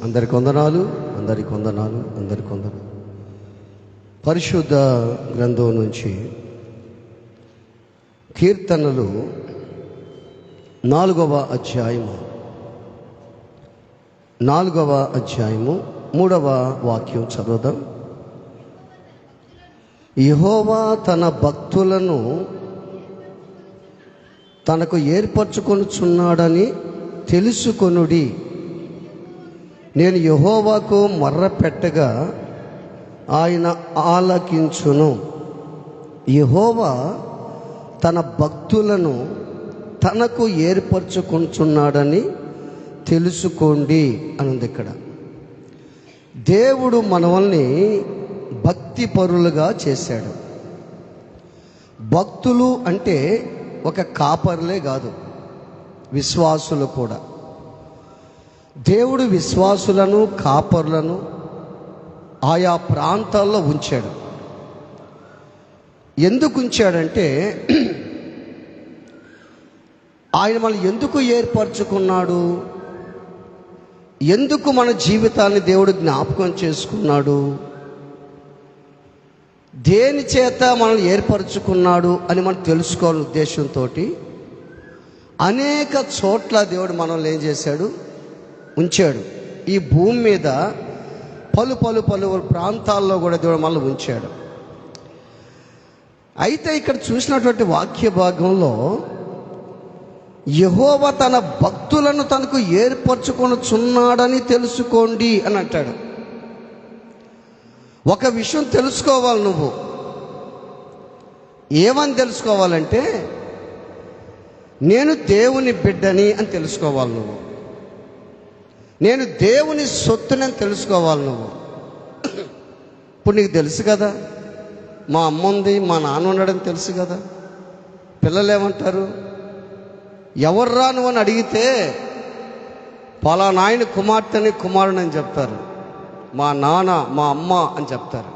అందరికి వందనాలు. పరిశుద్ధ గ్రంథం నుంచి కీర్తనలు 4వ అధ్యాయము 3వ వాక్యం చదువుదాం. యెహోవా తన భక్తులను తనకు ఏర్పరచుకొనుచున్నాడని తెలుసుకొనుడి. నేను యెహోవాకు మొర్ర పెట్టగా ఆయన ఆలకించును. యెహోవా తన భక్తులను తనకు ఏర్పరచుకొనుచున్నాడని తెలుసుకోండి అని ఉంది ఇక్కడ. దేవుడు మనల్ని భక్తి పరులుగా చేశాడు. భక్తులు అంటే ఒక కాపర్లే కాదు, విశ్వాసులు కూడా. దేవుడు విశ్వాసులను, కాపర్లను ఆయా ప్రాంతాల్లో ఉంచాడు. ఎందుకు ఉంచాడంటే ఆయన మనల్ని ఎందుకు ఏర్పరచుకున్నాడు, ఎందుకు మన జీవితాన్ని దేవుడు జ్ఞాపకం చేసుకున్నాడు, దేని చేత మనల్ని ఏర్పరచుకున్నాడు అని మనం తెలుసుకోవాలని ఉద్దేశంతో అనేక చోట్ల దేవుడు మనల్ని ఏం చేశాడు, ఉంచాడు. ఈ భూమి మీద పలు ప్రాంతాల్లో కూడా దేవుడు మనల్ని ఉంచాడు. అయితే ఇక్కడ చూసినటువంటి వాక్య భాగంలో యెహోవా తన భక్తులను తనకు ఏర్పరచుకొనుచున్నాడని తెలుసుకోండి అని అంటాడు. ఒక విషయం తెలుసుకోవాలి. నువ్వు ఏమని తెలుసుకోవాలంటే, నేను దేవుని బిడ్డని అని తెలుసుకోవాలి. నువ్వు నేను దేవుని సొత్తునని తెలుసుకోవాలి. నువ్వు ఇప్పుడు నీకు తెలుసు కదా, మా అమ్మ ఉంది, మా నాన్న ఉన్నాడని తెలుసు కదా. పిల్లలు ఏమంటారు, ఎవర్రా నువ్వు అని అడిగితే పలానా ఆయన కుమార్తెని కుమారుని అని చెప్తారు, మా నాన్న మా అమ్మ అని చెప్తారు.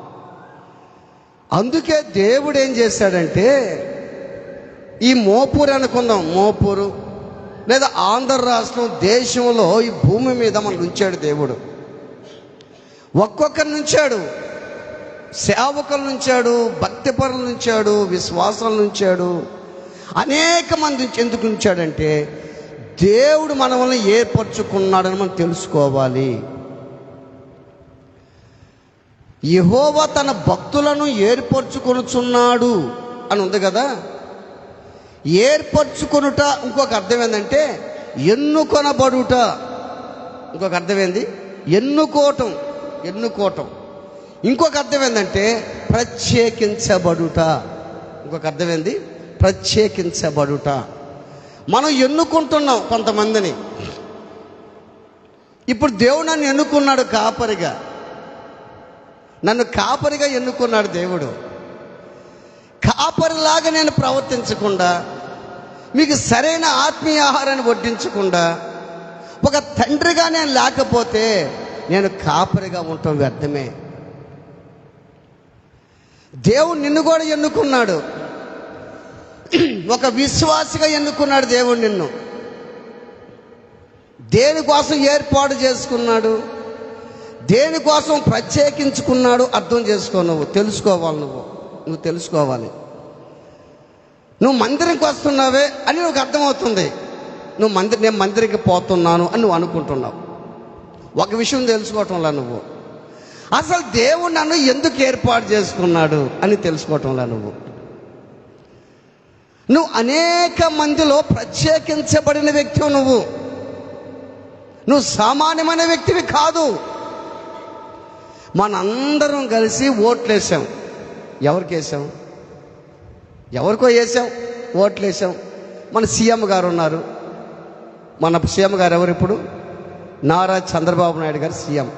అందుకే దేవుడు ఏం చేశాడంటే, ఈ మోపూరు అనుకుందాం, మోపూరు లేదా ఆంధ్ర రాష్ట్రం దేశంలో ఈ భూమి మీద మనం ఉంచాడు దేవుడు. ఒక్కొక్కరిని ఉంచాడు, సేవకులను ఉంచాడు, భక్తిపరులను ఉంచాడు, విశ్వాసాలను ఉంచాడు, అనేక మంది ఎందుకు ఉంచాడంటే దేవుడు మనల్ని ఏర్పరచుకున్నాడని మనం తెలుసుకోవాలి. యెహోవా తన భక్తులను ఏర్పరచుకొనుచున్నాడు అని ఉంది కదా. ఏర్పరచుకొనుట ఇంకొక అర్థం ఏంటంటే ఎన్నుకొనబడుట. ఇంకొక అర్థం ఏంది, ఎన్నుకోవటం. ఇంకొక అర్థం ఏంటంటే ప్రత్యేకించబడుట. ఇంకొక అర్థం ఏంది, ప్రత్యేకించబడుట. మనం ఎన్నుకుంటున్నాం కొంతమందిని. ఇప్పుడు దేవుడు నన్ను ఎన్నుకున్నాడు కాపరిగా, నన్ను కాపరిగా ఎన్నుకున్నాడు దేవుడు. కాపరిలాగా నేను ప్రవర్తించకుండా, మీకు సరైన ఆత్మీయ ఆహారాన్ని వడ్డించకుండా, ఒక తండ్రిగా నేను లేకపోతే నేను కాపరిగా ఉండటం వ్యర్థమే. దేవుడు నిన్ను కూడా ఎన్నుకున్నాడు, ఒక విశ్వాసిగా ఎన్నుకున్నాడు దేవుడు నిన్ను. దేనికోసం ఏర్పాటు చేసుకున్నాడు, దేనికోసం ప్రత్యేకించుకున్నాడు అర్థం చేసుకో. నువ్వు తెలుసుకోవాలి. నువ్వు తెలుసుకోవాలి. నువ్వు మందిరంకి వస్తున్నావే అని నువ్వు అర్థమవుతుంది. నేను మందిరికి పోతున్నాను అని నువ్వు అనుకుంటున్నావు. ఒక విషయం తెలుసుకోవటంలా నువ్వు అసలు దేవుడు నన్ను ఎందుకు ఏర్పాటు చేసుకున్నాడు అని తెలుసుకోవటంలా నువ్వు అనేక మందిలో ప్రత్యేకించబడిన వ్యక్తివి. నువ్వు సామాన్యమైన వ్యక్తివి కాదు. మనందరం కలిసి ఓట్లేసాం. ఎవరికో వేసాం, ఓట్లేసాం. మన సీఎం గారు ఉన్నారు. మన సీఎం గారు ఎవరు ఇప్పుడు? నారా చంద్రబాబు నాయుడు గారు సీఎం.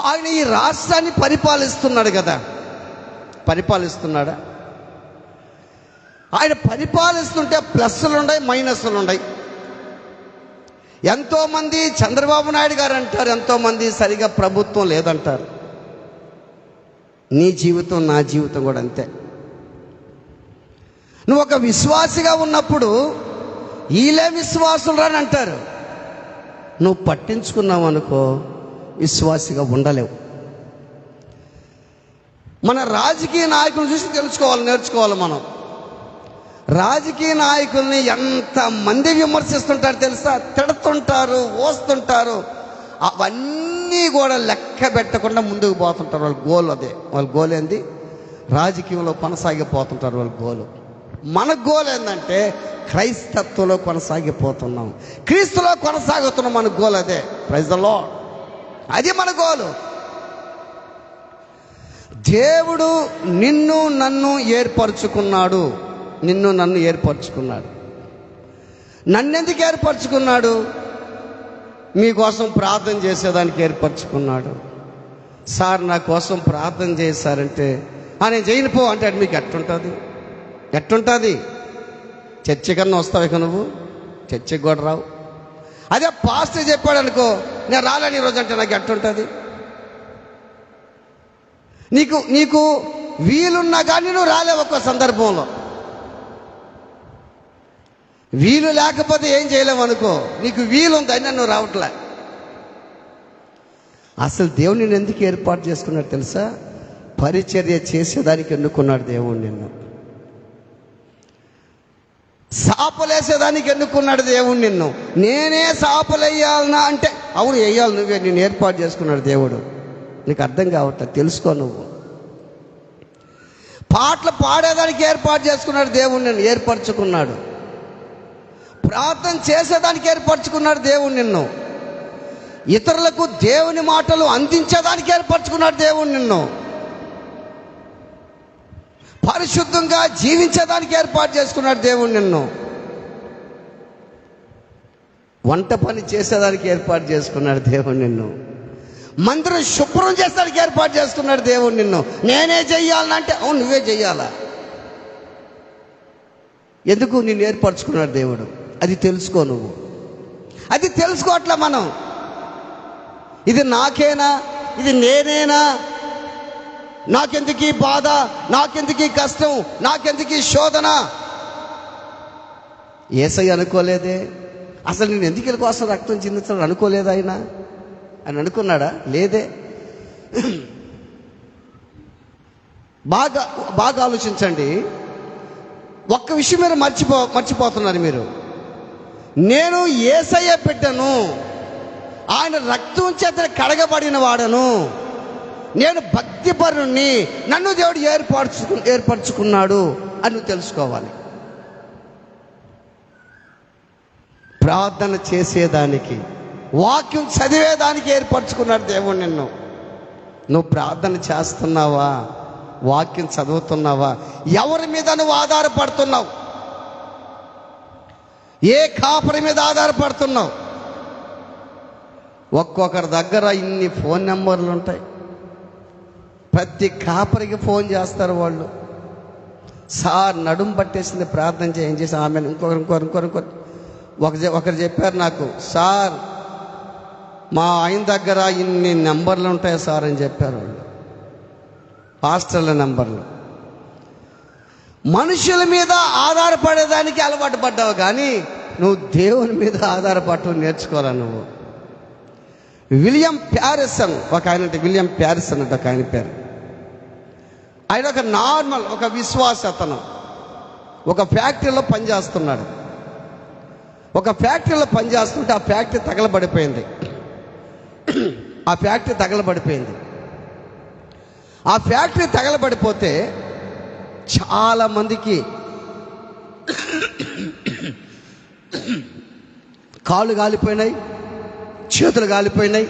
ఆయన ఈ రాష్ట్రాన్ని పరిపాలిస్తున్నాడు కదా. పరిపాలిస్తున్నాడా? ఆయన పరిపాలిస్తుంటే ప్లస్లు ఉన్నాయి, మైనస్లు ఉన్నాయి. ఎంతోమంది చంద్రబాబు నాయుడు గారు అంటారు, ఎంతోమంది సరిగా ప్రభుత్వం లేదంటారు. నీ జీవితం నా జీవితం కూడా అంతే. నువ్వు ఒక విశ్వాసిగా ఉన్నప్పుడు వీళ్ళే విశ్వాసులు అని అంటారు. నువ్వు పట్టించుకున్నావు అనుకో, విశ్వాసిగా ఉండలేవు. మన రాజకీయ నాయకులను చూసి తెలుసుకోవాలి, నేర్చుకోవాలి. మనం రాజకీయ నాయకుల్ని ఎంతమంది విమర్శిస్తుంటారు తెలుసా? తిడుతుంటారు, ఓస్తుంటారు. అవన్నీ కూడా లెక్క పెట్టకుండా ముందుకు పోతుంటారు. వాళ్ళ గోల్ అదే. వాళ్ళ గోల్ ఏంది? రాజకీయంలో కొనసాగిపోతుంటారు వాళ్ళ గోలు. మన గోల్ ఏంటంటే క్రైస్తత్వంలో కొనసాగిపోతున్నాం, క్రీస్తులో కొనసాగుతున్నాం. మన గోల్ అదే. Praise the Lord. అది మన గోలు. దేవుడు నిన్ను నన్ను ఏర్పరచుకున్నాడు. నిన్ను నన్ను ఏర్పరచుకున్నాడు. నన్నెందుకు ఏర్పరచుకున్నాడు? మీకోసం ప్రార్థన చేసేదానికి ఏర్పరచుకున్నాడు. సార్ నా కోసం ప్రార్థన చేశారంటే నేను చేయను పో అంటే మీకు ఎట్టుంటుంది? ఎట్టుంటుంది? చర్చి కన్నా వస్తావు ఇక నువ్వు? చర్చికి కూడా రావు. అదే పాస్టర్ చెప్పాడు అనుకో, నేను రాలేను ఈరోజు అంటే నాకు ఎట్టుంటుంది? నీకు వీలున్నా కానీ నువ్వు రాలేవు. ఒక్క సందర్భంలో వీలు లేకపోతే ఏం చేయలేవు అనుకో. నీకు వీలుంది అయినా నువ్వు రావట్లే. అసలు దేవుడు నిన్ను ఎందుకు ఏర్పాటు చేసుకున్నాడు తెలుసా? పరిచర్య చేసేదానికి ఎన్నుకున్నాడు దేవుడు నిన్ను. సాపలేసేదానికి ఎన్నుకున్నాడు దేవుడు నిన్ను. నేనే సాపలేయాలనా అంటే అవును వేయాలి, నువ్వే. నిన్ను ఏర్పాటు చేసుకున్నాడు దేవుడు. నీకు అర్థం కావట్లేదు, తెలుసుకో. నువ్వు పాటలు పాడేదానికి ఏర్పాటు చేసుకున్నాడు దేవుడు నిన్ను, ఏర్పరచుకున్నాడు. ప్రార్థన చేసేదానికి ఏర్పరచుకున్నాడు దేవుడు నిన్ను. ఇతరులకు దేవుని మాటలు అందించేదానికి ఏర్పరచుకున్నాడు దేవుడు నిన్ను. పరిశుద్ధంగా జీవించేదానికి ఏర్పాటు చేసుకున్నాడు దేవుడు నిన్ను. వంట పని చేసేదానికి ఏర్పాటు చేసుకున్నాడు దేవుడు నిన్ను. మందిరం శుభ్రం చేసేదానికి ఏర్పాటు చేసుకున్నాడు దేవుడు నిన్ను. నేనే చెయ్యాలంటే అవును నువ్వే చెయ్యాలా. ఎందుకు? నిన్ను ఏర్పరచుకున్నాడు దేవుడు. అది తెలుసుకో. నువ్వు అది తెలుసుకోవట్లే. మనం ఇది నాకేనా, ఇది నేనేనా, నాకెందుకు ఈ బాధ, నాకెందుకు ఈ కష్టం, నాకెందుకు ఈ శోధన? యేసయ్య అనుకోలేదే. అసలు నేను ఎందుకు వీళ్ళ కోసం రక్తం చిందించాలని అనుకోలేదు ఆయన. అని అనుకున్నాడా? లేదే. బాగా ఆలోచించండి. ఒక్క విషయం మీరు మర్చిపోతున్నారు మీరు. నేను యేసయ్య బిడ్డను, ఆయన రక్తం చేత కడగబడిన వాడను, నేను భక్తిపరుణ్ణి, నన్ను దేవుడు ఏర్పరచుకున్నాడు అని నువ్వు తెలుసుకోవాలి. ప్రార్థన చేసేదానికి, వాక్యం చదివేదానికి ఏర్పరచుకున్నాడు దేవుడు నిన్ను. నువ్వు ప్రార్థన చేస్తున్నావా? వాక్యం చదువుతున్నావా? ఎవరి మీద నువ్వు ఆధారపడుతున్నావు? ఏ కాపరి మీద ఆధారపడుతున్నావు? ఒక్కొక్కరి దగ్గర ఇన్ని ఫోన్ నెంబర్లు ఉంటాయి. ప్రతి కాపరికి ఫోన్ చేస్తారు వాళ్ళు. సార్ నడుము పట్టేసింది, ప్రార్థన చేసి ఆమె ఇంకొకరు ఒకరు చెప్పారు నాకు, సార్ మా ఆయన దగ్గర ఇన్ని నెంబర్లు ఉంటాయి సార్ అని చెప్పారు వాళ్ళు. పాస్టర్ల నెంబర్లు. మనుషుల మీద ఆధారపడేదానికి అలవాటు పడ్డావు, కానీ నువ్వు దేవుని మీద ఆధారపడటం నేర్చుకోవాలి. నువ్వు విలియం ప్యారిసన్ ఒక ఆయన అంటే, విలియం ప్యారిసన్ అంటే ఒక ఆయన పేరు. ఆయన ఒక నార్మల్ ఒక విశ్వాస అతను. ఒక ఫ్యాక్టరీలో పనిచేస్తున్నాడు. ఒక ఫ్యాక్టరీలో పనిచేస్తుంటే ఆ ఫ్యాక్టరీ తగలబడిపోయింది. ఆ ఫ్యాక్టరీ తగలబడిపోతే చాలామందికి కాళ్ళు కాలిపోయినాయి, చేతులు కాలిపోయినాయి,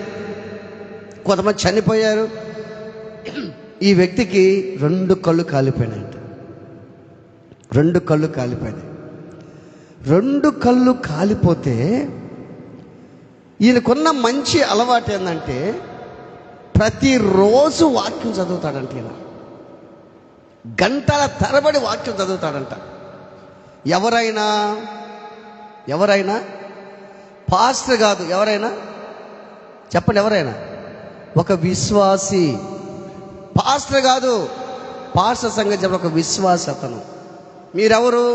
కొంతమంది చనిపోయారు. ఈ వ్యక్తికి 2 కళ్ళు కాలిపోయినాయంట. 2 కళ్ళు కాలిపోయినాయి. 2 కళ్ళు కాలిపోతే ఈయనకున్న మంచి అలవాటు ఏంటంటే ప్రతిరోజు వాక్యం చదువుతాడంట. ఈయన గంటల తరబడి వాక్యం చదువుతాడంట. ఎవరైనా పాస్టర్ కాదు, ఎవరైనా చెప్పండి, ఎవరైనా ఒక విశ్వాసి. పాస్టర్ కాదు, పాస్టర్ సంగతి చెప్పండి. ఒక విశ్వాసి అతను. మీరెవరు?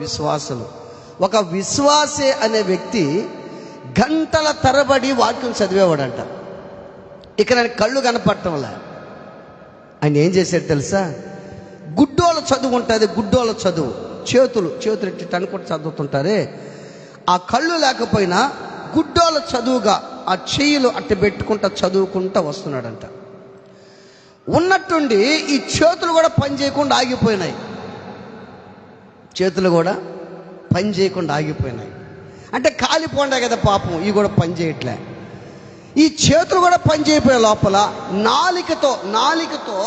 విశ్వాసులు. ఒక విశ్వాసి అనే వ్యక్తి గంటల తరబడి వాక్యం చదివేవాడంట. ఇక నేను కళ్ళు కనపడటంలే. ఆయన ఏం చేశాడు తెలుసా? గుడ్డోళ్ళ చదువు ఉంటుంది, గుడ్డోళ్ళ చదువు, చేతులు ఇట్టి అనుకుంటూ చదువుతుంటారే, ఆ కళ్ళు లేకపోయినా గుడ్డోళ్ళ చదువుగా ఆ చెయ్యిలు అట్ట పెట్టుకుంటా చదువుకుంటా వస్తున్నాడంట. ఉన్నట్టుండి ఈ చేతులు కూడా పని చేయకుండా ఆగిపోయినాయి. చేతులు కూడా పని చేయకుండా ఆగిపోయినాయి. అంటే కాలిపోండా కదా పాపం, ఇవి కూడా పని చేయట్లే. ఈ చేతులు కూడా పని చేయకపోయే లోపల నాలికతో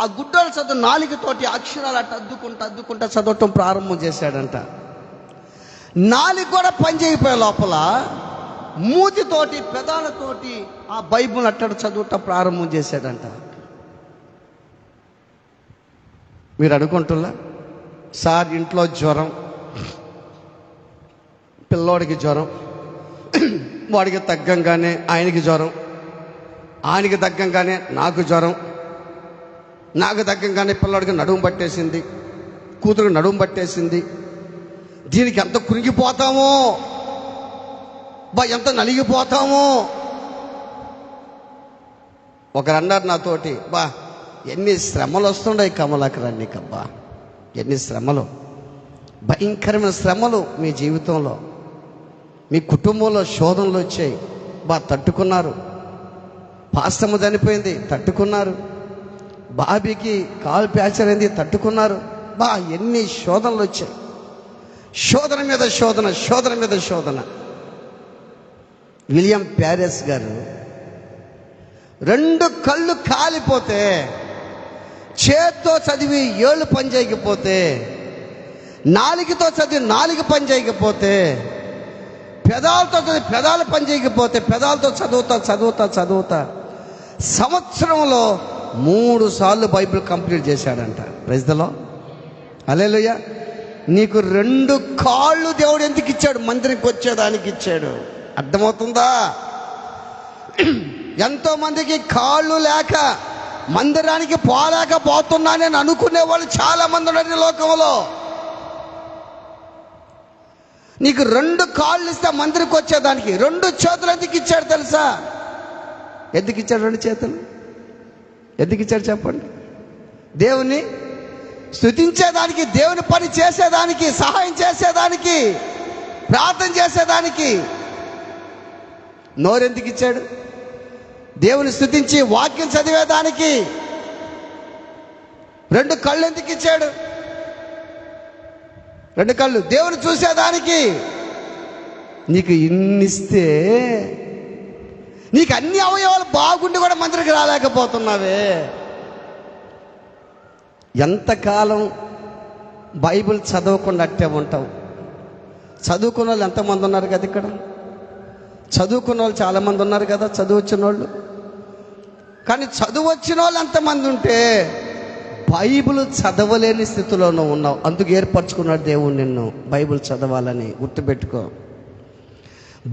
ఆ గుడ్డోళ్ళ చదువు నాలికతోటి అక్షరాలు అట్ట అద్దుకుంటా చదవటం ప్రారంభం చేశాడంట. నాలుగు కూడా పని చేయకపోయే లోపల మూతితోటి పెదాలతోటి ఆ బైబిల్ అట్టడు చదవటం ప్రారంభం చేశాడంట. మీరు అనుకుంటున్నా సార్ ఇంట్లో జ్వరం, పిల్లోడికి జ్వరం, వాడికి తగ్గంగానే ఆయనకి జ్వరం, ఆయనకి తగ్గంగానే నాకు జ్వరం, నాకు తగ్గంగానే పిల్లోడికి నడుము పట్టేసింది, కూతురికి నడుము పట్టేసింది. దీనికి ఎంత కురిగిపోతామో ఎంత నలిగిపోతామో. ఒకరు అన్నారు నాతోటి, ఎన్ని శ్రమలు వస్తుండయి కమలాకరా నీకబ్బా, ఎన్ని శ్రమలు, భయంకరమైన శ్రమలు మీ జీవితంలో, మీ కుటుంబంలో శోధనలు వచ్చాయి, తట్టుకున్నారు. పాస్తమ్మ చనిపోయింది, తట్టుకున్నారు. బాబీకి కాలు ప్యాచర్ అయింది, తట్టుకున్నారు. ఎన్ని శోధనలు వచ్చాయి, శోధన మీద శోధన. విలియం ప్యారెస్ గారు 2 కళ్ళు కాలిపోతే, చేత్తో చదివి ఏళ్ళు పని చేయకపోతే, నాలుగుతో చదివి నాలుగు పని చేయకపోతే, పెదాలతో చదివి పెదాలు పని చేయకపోతే, పెదాలతో చదువుతా సంవత్సరంలో 3 సార్లు బైబిల్ కంప్లీట్ చేశాడంట. ప్రైజ్ ది లార్డ్, హల్లెలూయా. నీకు 2 కాళ్ళు దేవుడు ఎందుకు ఇచ్చాడు? మందిరికి వచ్చేదానికి ఇచ్చాడు. అర్థమవుతుందా? ఎంతో మందికి కాళ్ళు లేక మందిరానికి పోలేకపోతున్నానని అనుకునే వాళ్ళు చాలా మంది ఉన్నారు ఈ లోకంలో. నీకు 2 కాళ్ళు ఇస్తే మందిరికి వచ్చేదానికి 2 చేతులు ఎందుకు ఇచ్చాడు తెలుసా? ఎందుకు ఇచ్చాడు 2 చేతులు? ఎందుకు ఇచ్చాడు చెప్పండి? దేవుని స్తుతించేదానికి, దేవుని పని చేసేదానికి, సహాయం చేసేదానికి, ప్రార్థన చేసేదానికి. నోరెందుకు ఇచ్చాడు? దేవుని స్తుతించి వాక్యం చదివేదానికి. 2 కళ్ళు ఎందుకు ఇచ్చాడు? 2 కళ్ళు దేవుని చూసేదానికి. నీకు ఇన్నిస్తే నీకు అన్ని అవయవాలు బాగుండి కూడా మందిరికి రాలేకపోతున్నావే. ఎంతకాలం బైబిల్ చదవకుండా అట్టే ఉంటావు? చదువుకున్న వాళ్ళు ఎంతమంది ఉన్నారు కదా ఇక్కడ? చదువుకున్న వాళ్ళు చాలామంది ఉన్నారు కదా, చదువు వచ్చిన వాళ్ళు. కానీ చదువు వచ్చిన వాళ్ళు ఎంతమంది ఉంటే బైబిల్ చదవలేని స్థితిలోనూ ఉన్నావు. అందుకు ఏర్పరచుకున్నాడు దేవుడు నిన్ను బైబిల్ చదవాలని. గుర్తుపెట్టుకో,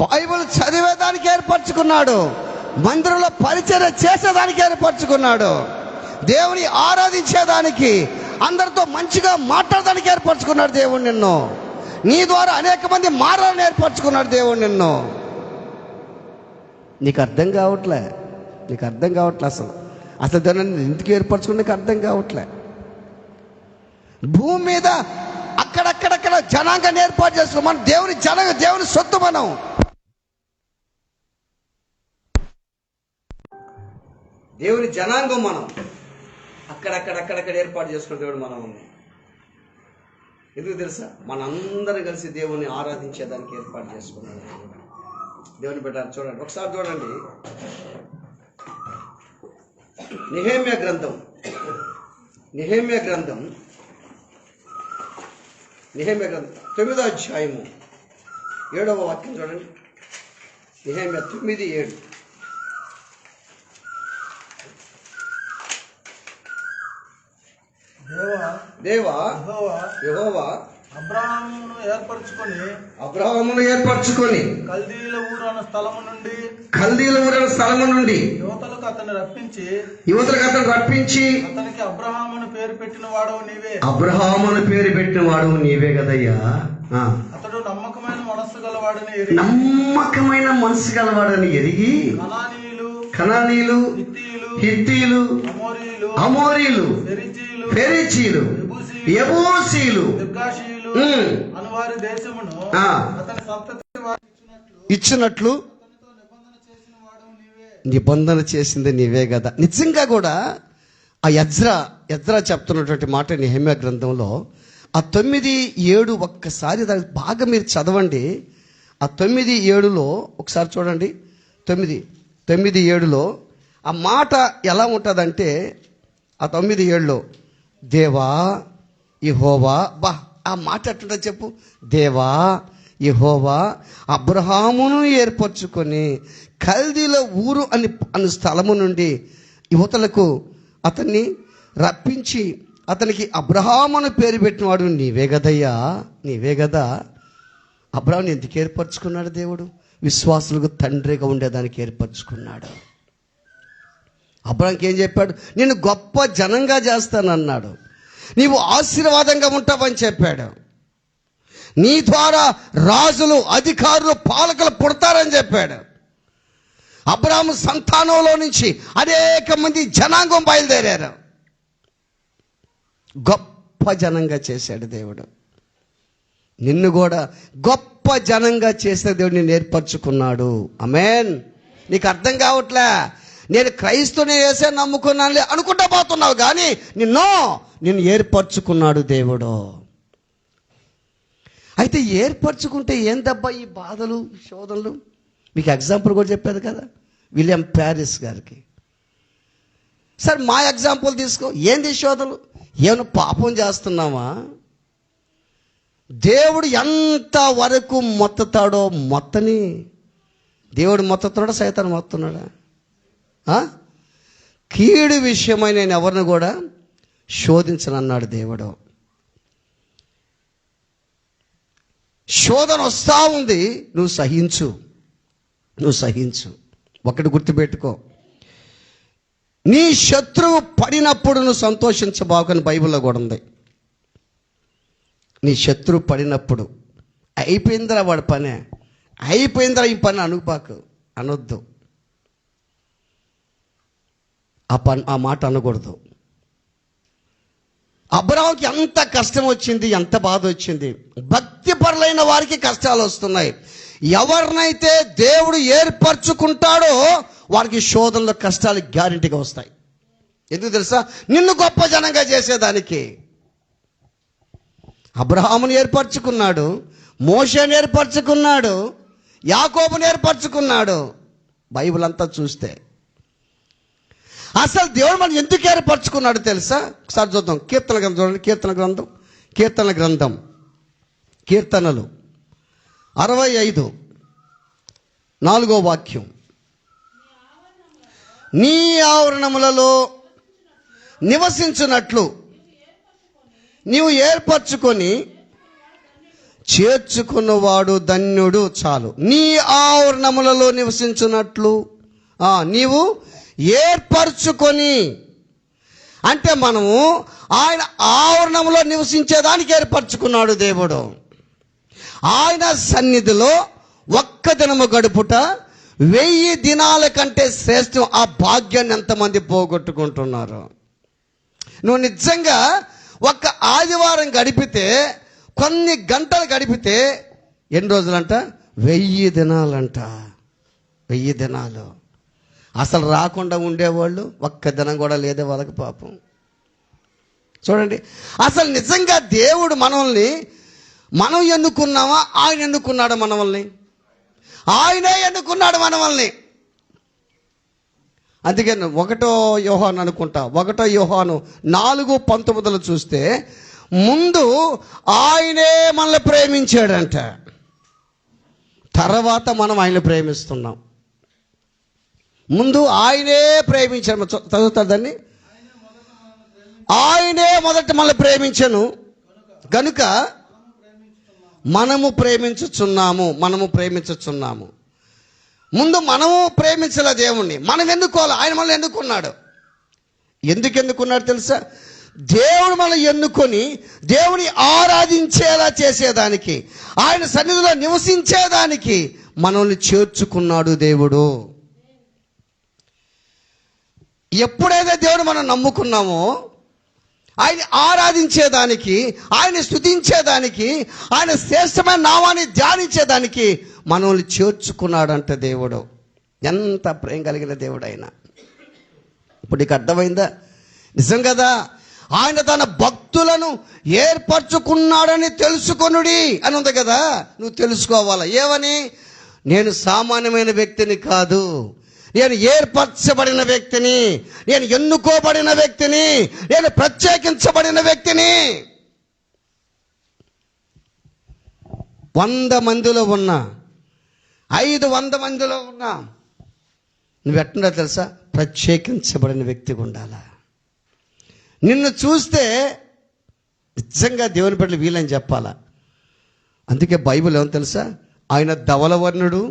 బైబిల్ చదివేదానికి ఏర్పరచుకున్నాడు, మందిరంలో పరిచర్య చేసేదానికి ఏర్పరచుకున్నాడు, దేవుని ఆరాధించేదానికి, అందరితో మంచిగా మాట్లాడడానికి ఏర్పరచుకున్నాడు దేవుడు నిన్ను. నీ ద్వారా అనేక మంది మారాలని ఏర్పరచుకున్నాడు దేవుడు నిన్ను. నీకు అర్థం కావట్లే అసలు దాన్ని ఎందుకు ఏర్పరచుకుని నీకు అర్థం కావట్లే. భూమి మీద అక్కడక్కడక్కడ జనాంగాన్ని ఏర్పాటు చేసుకున్నాం. మనం దేవుని సొత్తు. మనం దేవుని జనాంగం. మనం అక్కడక్కడ ఏర్పాటు చేసుకున్న దేవుడు మనం ఉన్నాం. ఎందుకు తెలుసా? మనందరం కలిసి దేవుని ఆరాధించేదానికి ఏర్పాటు చేసుకున్నాడు దేవుని బిడ్డ. చూడండి, ఒకసారి చూడండి, నెహెమ్యా గ్రంథం 9వ అధ్యాయము 7వ వాక్యం చూడండి. నెహెమ్యా 9:7. దేవా యెహోవా అబ్రహామును ఏర్పరచుకొని కల్దీల ఊరు అన్న స్థలము నుండి యువతలకు అతను రప్పించి అతనికి అబ్రహామును పేరు పెట్టిన వాడవు నీవే కదయ్యా. అతడు నమ్మకమైన మనస్సు గలవాడని ఎరిగి కనానీయులు కనానీయులు, హిత్తీయులు, హిత్తీయులు, అమోరీయులు, అమోరీలు, పెరిజీయులు, పెరిచీలు, యెబూసీలు గిర్గాషీయులు అనువారి దేశమును ఆ. అతని సంతతి వారికి ఇచ్చినట్లు అతనితో నిబంధన చేసిన వాడు నీవే. నిబంధన చేసింది నీవే కదా. నిజంగా కూడా ఆ ఎజ్రా చెప్తున్నటువంటి మాట నెహెమ్యా గ్రంథంలో ఆ 9:7 ఒక్కసారి దానికి బాగా మీరు చదవండి. ఆ 9:7లో ఒకసారి చూడండి. 9:7లో ఆ మాట ఎలా ఉంటుందంటే, ఆ 9:7లో దేవా యెహోవా, ఆ మాట ఎట్లుంటుంది చెప్పు. దేవా యెహోవా అబ్రహామును ఏర్పరచుకొని కల్దీల ఊరు అను స్థలము నుండి యువతలకు అతన్ని రప్పించి అతనికి అబ్రహామును పేరు పెట్టినవాడు నీవే కదయ్యా, నీవే కదా. అబ్రహాముని ఎందుకు ఏర్పరచుకున్నాడు దేవుడు? విశ్వాసులకు తండ్రిగా ఉండేదానికి ఏర్పరచుకున్నాడు. అబ్రహాంకి ఏం చెప్పాడు? నేను గొప్ప జనంగా చేస్తానన్నాడు. నీవు ఆశీర్వాదంగా ఉంటావని చెప్పాడు. నీ ద్వారా రాజులు, అధికారులు, పాలకులు పుడతారని చెప్పాడు. అబ్రహాము సంతానంలో నుంచి అనేక మంది జనాంగం బయలుదేరారు. గొప్ప జనంగా చేశాడు దేవుడు. నిన్ను కూడా గొప్ప జనంగా చేసే దేవుడు నిన్ను ఏర్పరచుకున్నాడు. ఆమేన్. నీకు అర్థం కావట్లే. నేను క్రైస్తుని వేసే నమ్ముకున్నాను అనుకుంటా పోతున్నావు, కానీ నిన్ను ఏర్పరచుకున్నాడు దేవుడు. అయితే ఏర్పరచుకుంటే ఏందబ్బా ఈ బాధలు, శోధనలు? మీకు ఎగ్జాంపుల్ కూడా చెప్పేది కదా, విలియం ప్యారిస్ గారికి. సార్ మా ఎగ్జాంపుల్ తీసుకో. ఏంది శోధనలు? ఏమైనా పాపం చేస్తున్నావా? దేవుడు ఎంత వరకు మొత్తుతాడో మొత్తని. దేవుడు మొత్తుతున్నాడా, సైతాను మొత్తున్నాడా? కీడు విషయమై నేను ఎవరిని కూడా శోధించనన్నాడు దేవుడు. శోధన వస్తూ ఉంది, నువ్వు సహించు. ఒకటి గుర్తుపెట్టుకో, నీ శత్రువు పడినప్పుడు నువ్వు సంతోషించబాకని బైబిల్లో కూడా ఉంది. నీ శత్రువు పడినప్పుడు అయిపోయిందిరా వాడి పనే, అయిపోయిందిరా ఈ పని అనొద్దు. ఆ మాట అనకూడదు. అబ్రహాముకి ఎంత కష్టం వచ్చింది, ఎంత బాధ వచ్చింది. భక్తిపరులైన వారికి కష్టాలు వస్తున్నాయి. ఎవరినైతే దేవుడు ఏర్పరచుకుంటాడో వారికి శోధనలో కష్టాలు గ్యారెంటీగా వస్తాయి. ఎందుకు తెలుసా? నిన్ను గొప్ప జనంగా చేసేదానికి. అబ్రహామును ఏర్పరచుకున్నాడు, మోషేను ఏర్పరచుకున్నాడు, యాకోబును ఏర్పరచుకున్నాడు. బైబిల్ అంతా చూస్తే అసలు దేవుడు మనం ఎందుకు ఏర్పరచుకున్నాడు తెలుసా? ఒకసారి చూద్దాం. కీర్తన గ్రంథం చూడండి. కీర్తన గ్రంథం కీర్తనలు 65:4 వాక్యం. నీ ఆవరణములలో నివసించున్నట్లు నీవు ఏర్పరచుకొని చేర్చుకున్నవాడు ధన్యుడు. చాలు. నీ ఆవరణములలో నివసించున్నట్లు నీవు ఏర్పరచుకొని, అంటే మనము ఆయన ఆవరణంలో నివసించేదానికి ఏర్పరచుకున్నాడు దేవుడు. ఆయన సన్నిధిలో ఒక్క దినము గడుపుట 1000 దినాల కంటే శ్రేష్టం. ఆ భాగ్యాన్ని ఎంతమంది పోగొట్టుకుంటున్నారు? నువ్వు నిజంగా ఒక్క ఆదివారం గడిపితే, కొన్ని గంటలు గడిపితే ఎన్ని రోజులంట? 1000 దినాలంట. 1000 దినాలు. అసలు రాకుండా ఉండేవాళ్ళు ఒక్క దినం కూడా లేదే వాళ్ళకి పాపం. చూడండి, అసలు నిజంగా దేవుడు మనం ఎన్నుకున్నామా, ఆయన ఎన్నుకున్నాడు మనల్ని? ఆయనే ఎన్నుకున్నాడు మనల్ని. అందుకే 1 యోహాను అనుకుంటా, 1 యోహాను 4:19 చూస్తే, ముందు ఆయనే మనల్ని ప్రేమించాడంట, తర్వాత మనం ఆయన్ని ప్రేమిస్తున్నాం. ముందు ఆయనే ప్రేమించాడు. చదువుతారు దాన్ని. ఆయనే మొదట మనల్ని ప్రేమించను గనుక మనము ప్రేమించుచున్నాము. ముందు మనము ప్రేమించలే దేవుణ్ణి. మనం ఎన్నుకోవాలి. ఆయన మనల్ని ఎన్నుకున్నాడు. ఎందుకు ఎన్నుకున్నాడు తెలుసా? దేవుడు మనల్ని ఎన్నుకొని దేవుని ఆరాధించేలా చేసేదానికి, ఆయన సన్నిధిలో నివసించేదానికి మనల్ని చేర్చుకున్నాడు దేవుడు. ఎప్పుడైతే దేవుడు మనం నమ్ముకున్నామో ఆయన ఆరాధించేదానికి, ఆయన స్తుతించేదానికి, ఆయన శ్రేష్టమైన నామాన్ని ధ్యానించేదానికి మనల్ని చేర్చుకున్నాడంట దేవుడు. ఎంత ప్రేమ కలిగిన దేవుడు ఆయన. ఇప్పుడు నీకు అర్థమైందా? నిజం కదా. ఆయన తన భక్తులను ఏర్పరచుకున్నాడని తెలుసుకొనుడి అని ఉంది కదా. నువ్వు తెలుసుకోవాలా ఏమని? నేను సామాన్యమైన వ్యక్తిని కాదు, నేను ఏర్పరచబడిన వ్యక్తిని, నేను ఎన్నుకోబడిన వ్యక్తిని, నేను ప్రత్యేకించబడిన వ్యక్తిని. 100 మందిలో ఉన్నా, 500 మందిలో ఉన్నా, నువ్వు ఎట్లా తెలుసా? ప్రత్యేకించబడిన వ్యక్తిగా ఉండాలా. నిన్ను చూస్తే నిజంగా దేవుని బిడ్డలు వీళ్ళని చెప్పాలా. అందుకే బైబిల్ ఏమో తెలుసా? ఆయన ధవలవర్ణుడు,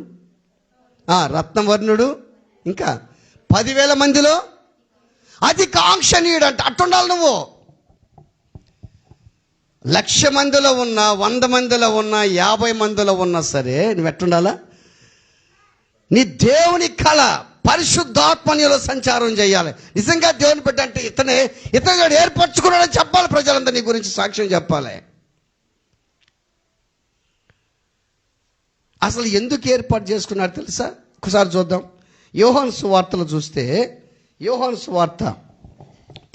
రత్నవర్ణుడు, ఇంకా 10,000 మందిలో అతి కాంక్షణీయుడు అంట. అట్టుండాలి నువ్వు. 1,00,000 మందిలో ఉన్నా, 100 మందిలో ఉన్నా, 50 మందిలో ఉన్నా సరే నువ్వు ఎట్టుండాలా? నీ దేవుని కళ పరిశుద్ధాత్మ నీలో సంచారం చేయాలి. నిజంగా దేవుని బిడ్డ అంటే ఇతను ఏర్పరచుకున్నాడని చెప్పాలి. ప్రజలందరూ నీ గురించి సాక్ష్యం చెప్పాలి. అసలు ఎందుకు ఏర్పాటు చేసుకున్నాడు తెలుసా? ఒకసారి చూద్దాం. యోహాను సువార్తలు చూస్తే, యోహాను సువార్త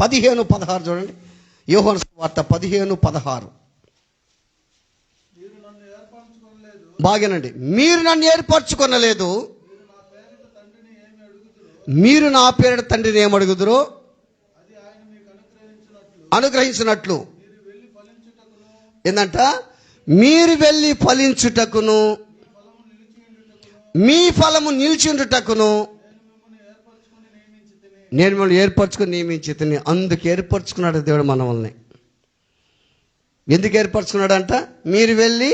15:16 చూడండి. యోహాను సువార్త 15:16. బాగానండి. మీరు నన్ను ఏర్పరచుకొనలేదు, మీరు నా పేరిట తండ్రిని ఏమడుగుదురో అనుగ్రహించినట్లు. ఏందంట? మీరు వెళ్ళి ఫలించుటకును, మీ ఫలము నిలిచిండుటకును నేను మిమ్మల్ని ఏర్పరచుకుని నియమించితిని. అందుకు ఏర్పరచుకున్నాడు దేవుడు మనల్ని. ఎందుకు ఏర్పరచుకున్నాడంట? మీరు వెళ్ళి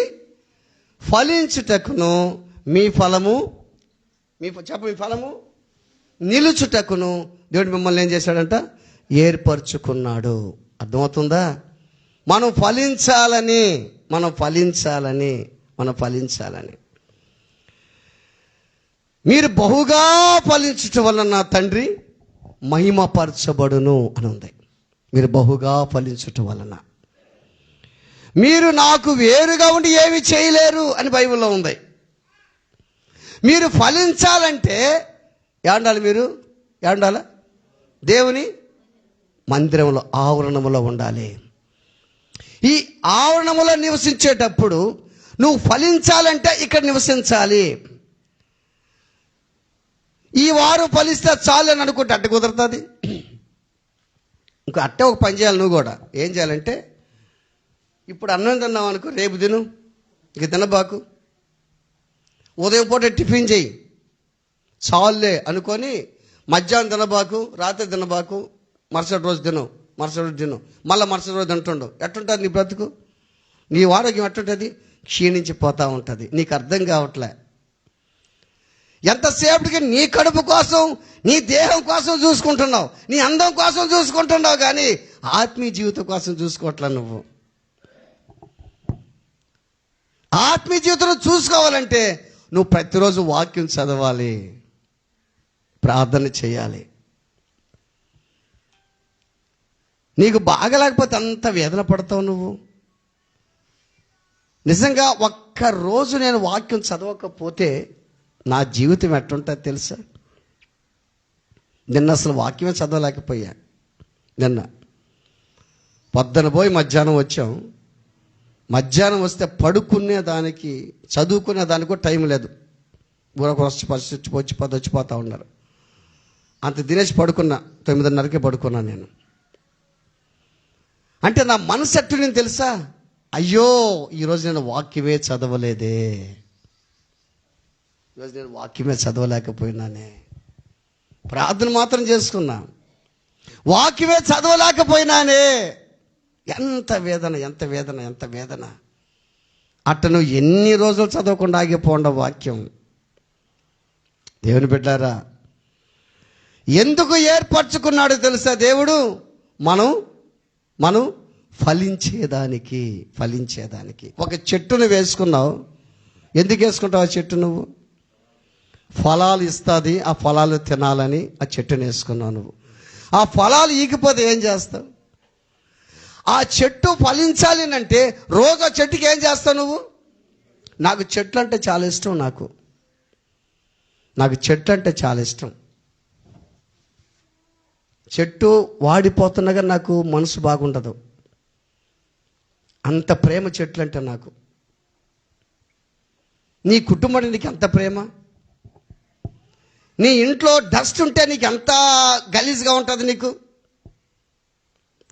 ఫలించుటకును, మీ ఫలము మీ ఫలము నిలుచుటకును దేవుడు మిమ్మల్ని ఏం చేశాడంట? ఏర్పరచుకున్నాడు. అర్థమవుతుందా? మనం ఫలించాలని. మీరు బహుగా ఫలించటం వలన నా తండ్రి మహిమపరచబడును అని ఉంది. మీరు బహుగా ఫలించటం వలన. మీరు నాకు వేరుగా ఉండి ఏమి చేయలేరు అని బైబిల్లో ఉంది. మీరు ఫలించాలంటే ఏమండాలి? మీరు ఏమండాలి? దేవుని మందిరంలో, ఆవరణములో ఉండాలి. ఈ ఆవరణములో నివసించేటప్పుడు నువ్వు ఫలించాలంటే ఇక్కడ నివసించాలి. ఈ వారం ఫలిస్తే చాలు అని అనుకుంటే అట్ట కుదురుతుంది. ఇంకో అట్టే ఒక పని చేయాలి. నువ్వు కూడా ఏం చేయాలంటే, ఇప్పుడు అన్నం తిన్నావు అనుకో, రేపు తిను, ఇంక తినబాకు. ఉదయం పూట టిఫిన్ చేయి, చాలులే అనుకొని మధ్యాహ్నం తినబాకు, రాత్రి తినబాకు, మరుసటి రోజు తిను, మళ్ళీ మరుసటి రోజు తింటుండవు. ఎట్టుంటుంది నీ బ్రతుకు? నీ ఆరోగ్యం ఎట్టుంటుంది? క్షీణించిపోతూ ఉంటుంది. నీకు అర్థం కావట్లే. ఎంతసేపటికి నీ కడుపు కోసం, నీ దేహం కోసం చూసుకుంటున్నావు, నీ అందం కోసం చూసుకుంటున్నావు, కానీ ఆత్మీయ జీవితం కోసం చూసుకోవట్లే. నువ్వు ఆత్మీయ జీవితం చూసుకోవాలంటే నువ్వు ప్రతిరోజు వాక్యం చదవాలి, ప్రార్థన చేయాలి. నీకు బాగలేకపోతే అంత వేదన పడతావు నువ్వు. నిజంగా ఒక్కరోజు నేను వాక్యం చదవకపోతే నా జీవితం ఎట్టుంటుంది తెలుసా? నిన్న అసలు వాక్యమే చదవలేకపోయా. నిన్న పొద్దున పోయి మధ్యాహ్నం వచ్చాం. మధ్యాహ్నం వస్తే పడుకునేదానికి, చదువుకునేదానికి కూడా టైం లేదు. వచ్చిపోతూ ఉన్నారు. అంత తినేసి పడుకున్నా. 9:30కే పడుకున్నాను నేను. అంటే నా మనసు ఎట్టుండింది తెలుసా? అయ్యో, ఈరోజు నేను వాక్యమే చదవలేదే, ఈరోజు నేను వాక్యమే చదవలేకపోయినానే. ప్రార్థన మాత్రం చేసుకున్నా, వాక్యమే చదవలేకపోయినానే. ఎంత వేదన. అట్ట నువ్వు ఎన్ని రోజులు చదవకుండా ఆగిపోండవు వాక్యం. దేవుని బిడ్డారా, ఎందుకు ఏర్పరచుకున్నాడు తెలుసా దేవుడు? మనం ఫలించేదానికి. ఒక చెట్టును వేసుకున్నావు. ఎందుకు వేసుకుంటావు ఆ చెట్టు? నువ్వు ఫలాలు ఇస్తుంది, ఆ ఫలాలు తినాలని ఆ చెట్టును వేసుకున్నావు. నువ్వు ఆ ఫలాలు ఈగిపోతే ఏం చేస్తావు? ఆ చెట్టు ఫలించాలి అంటే రోజు ఆ చెట్టుకి ఏం చేస్తావు నువ్వు? నాకు చెట్లు అంటే చాలా ఇష్టం. నాకు చెట్లు అంటే చాలా ఇష్టం. చెట్టు వాడిపోతున్నగా నాకు మనసు బాగుండదు. అంత ప్రేమ చెట్లు అంటే నాకు. నీ కుటుంబం నీకు ఎంత ప్రేమ? నీ ఇంట్లో డస్ట్ ఉంటే నీకు ఎంత గలీజ్గా ఉంటుంది నీకు?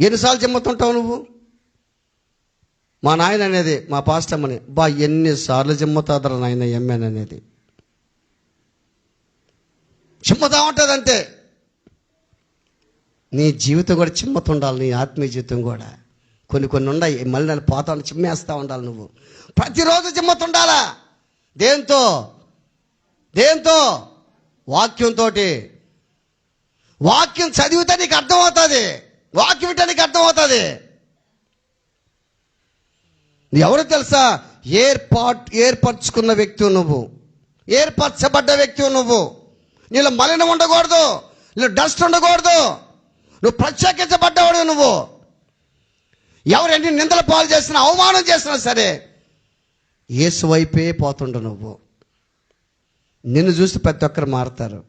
ఎన్నిసార్లు జిమ్ముతుంటావు నువ్వు? మా నాయన అనేది, మా పాస్టమ్మని, ఎన్నిసార్లు జిమ్ముతాదరా నాయన ఎమ్మెన్ అనేది. చిమ్మతా ఉంటుంది అంతే. నీ జీవితం కూడా చిమ్మతుండాలి, నీ ఆత్మీయ జీవితం కూడా. కొన్ని ఉన్నాయి, మళ్ళీ నన్ను పోతాను చిమ్మేస్తూ ఉండాలి. నువ్వు ప్రతిరోజు చిమ్మతుండాలా. దేంతో? వాక్యంతో. వాక్యం చదివితే నీకు అర్థమవుతుంది. వాక్యం వింటే నీకు అర్థమవుతుంది. ఎవరు తెలుసా? ఏర్పరచుకున్న వ్యక్తి నువ్వు, ఏర్పరచబడ్డ వ్యక్తి నువ్వు. నీలో మలినం ఉండకూడదు, నీలో డస్ట్ ఉండకూడదు. నువ్వు ప్రత్యేకించబడ్డవాడు. నువ్వు ఎవరు ఎన్ని నిందల పాలు చేసినా, అవమానం చేసినా సరే యేసు వైపే పోతుండు. నువ్వు నిన్ను చూసి ప్రతి ఒక్కరు మారుతారు.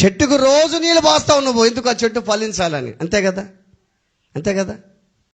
చెట్టుకు రోజు నీళ్ళు పోస్తావు నువ్వు. ఎందుకు? ఆ చెట్టు ఫలించాలని. అంతే కదా?